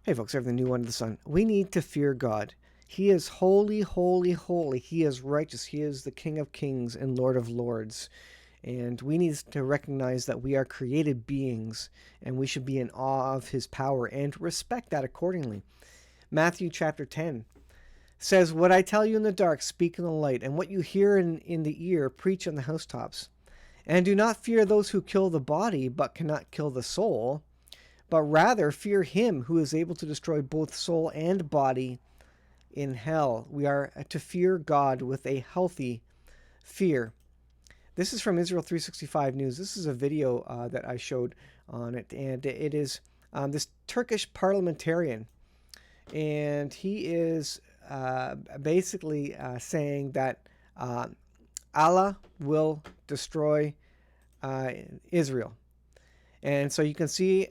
Hey folks, everything new under the sun. We need to fear God. He is holy, holy, holy. He is righteous. He is the King of kings and Lord of lords. And we need to recognize that we are created beings and we should be in awe of his power and respect that accordingly. Matthew chapter 10 says, "What I tell you in the dark, speak in the light, and what you hear in the ear, preach on the housetops. And do not fear those who kill the body, but cannot kill the soul, but rather fear him who is able to destroy both soul and body in hell." We are to fear God with a healthy fear. This is from Israel 365 News. This is a video that I showed on it, and it is this Turkish parliamentarian, and he is basically saying that Allah will destroy Israel. And so you can see,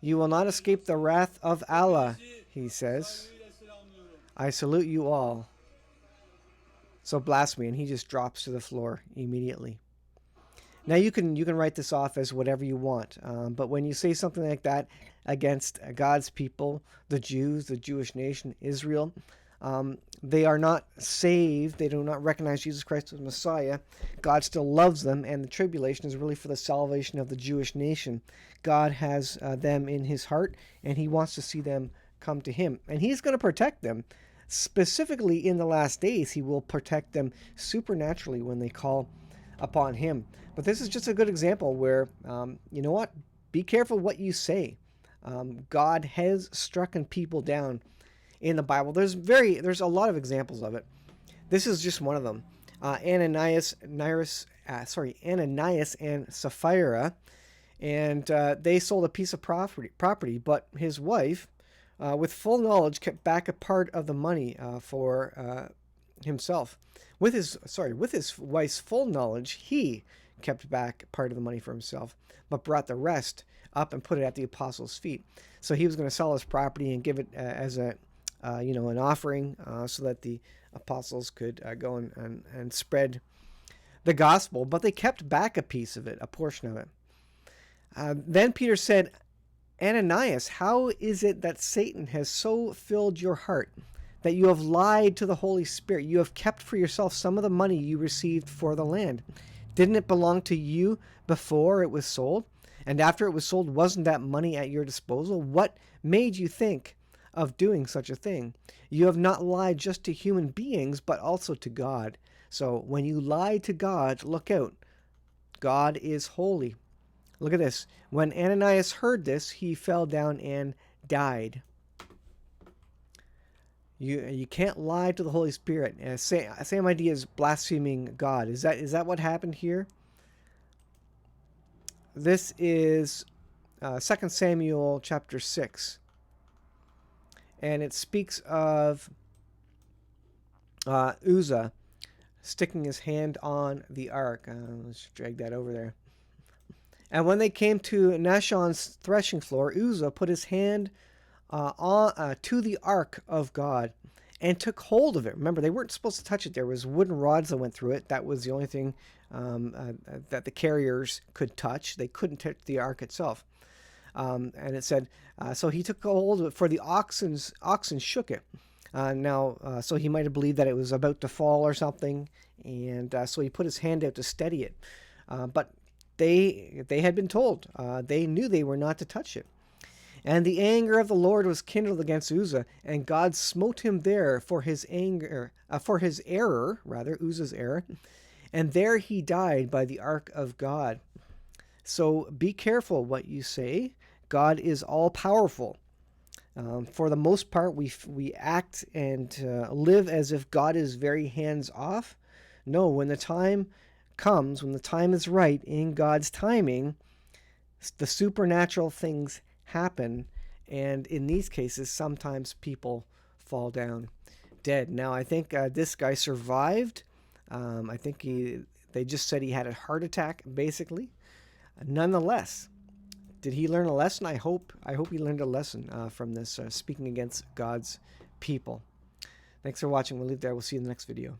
"You will not escape the wrath of Allah," he says. "I salute you all." So blasphemy, and he just drops to the floor immediately. Now you can write this off as whatever you want, but when you say something like that against God's people, the Jews, the Jewish nation, Israel, they are not saved. They do not recognize Jesus Christ as Messiah. God still loves them, and the tribulation is really for the salvation of the Jewish nation. God has them in his heart, and he wants to see them come to him. And he's going to protect them. Specifically in the last days, he will protect them supernaturally when they call upon him. But this is just a good example where, you know what? Be careful what you say. God has struck people down in the Bible. There's a lot of examples of it. This is just one of them. Ananias and Sapphira, and they sold a piece of property, but his wife, with full knowledge, kept back a part of the money for himself. With his wife's full knowledge, he kept back part of the money for himself, but brought the rest up and put it at the apostles' feet. So he was going to sell his property and give it as an offering, so that the apostles could go and spread the gospel. But they kept back a piece of it, a portion of it. Then Peter said, "Ananias, how is it that Satan has so filled your heart that you have lied to the Holy Spirit? You have kept for yourself some of the money you received for the land. Didn't it belong to you before it was sold? And after it was sold, wasn't that money at your disposal? What made you think of doing such a thing? You have not lied just to human beings, but also to God." So when you lie to God, look out. God is holy. Look at this. When Ananias heard this, he fell down and died. You can't lie to the Holy Spirit. Same idea as blaspheming God. Is that what happened here? This is 2 Samuel chapter 6. And it speaks of Uzzah sticking his hand on the ark. Let's drag that over there. "And when they came to Nashon's threshing floor, Uzzah put his hand to the ark of God and took hold of it." Remember, they weren't supposed to touch it. There was wooden rods that went through it. That was the only thing that the carriers could touch. They couldn't touch the ark itself. And it said, so he took hold of it, for the oxen shook it. So he might have believed that it was about to fall or something, and so he put his hand out to steady it. But they had been told. They knew they were not to touch it. "And the anger of the Lord was kindled against Uzzah, and God smote him there for his error, Uzzah's error, and there he died by the ark of God." So be careful what you say. God is all powerful. For the most part, we act and live as if God is very hands off. No, when the time comes, when the time is right, in God's timing, the supernatural things happen, and in these cases, sometimes people fall down dead. Now, I think this guy survived. I think they just said he had a heart attack, basically. Nonetheless, did he learn a lesson? I hope he learned a lesson from this, speaking against God's people. Thanks for watching. We'll leave there. We'll see you in the next video.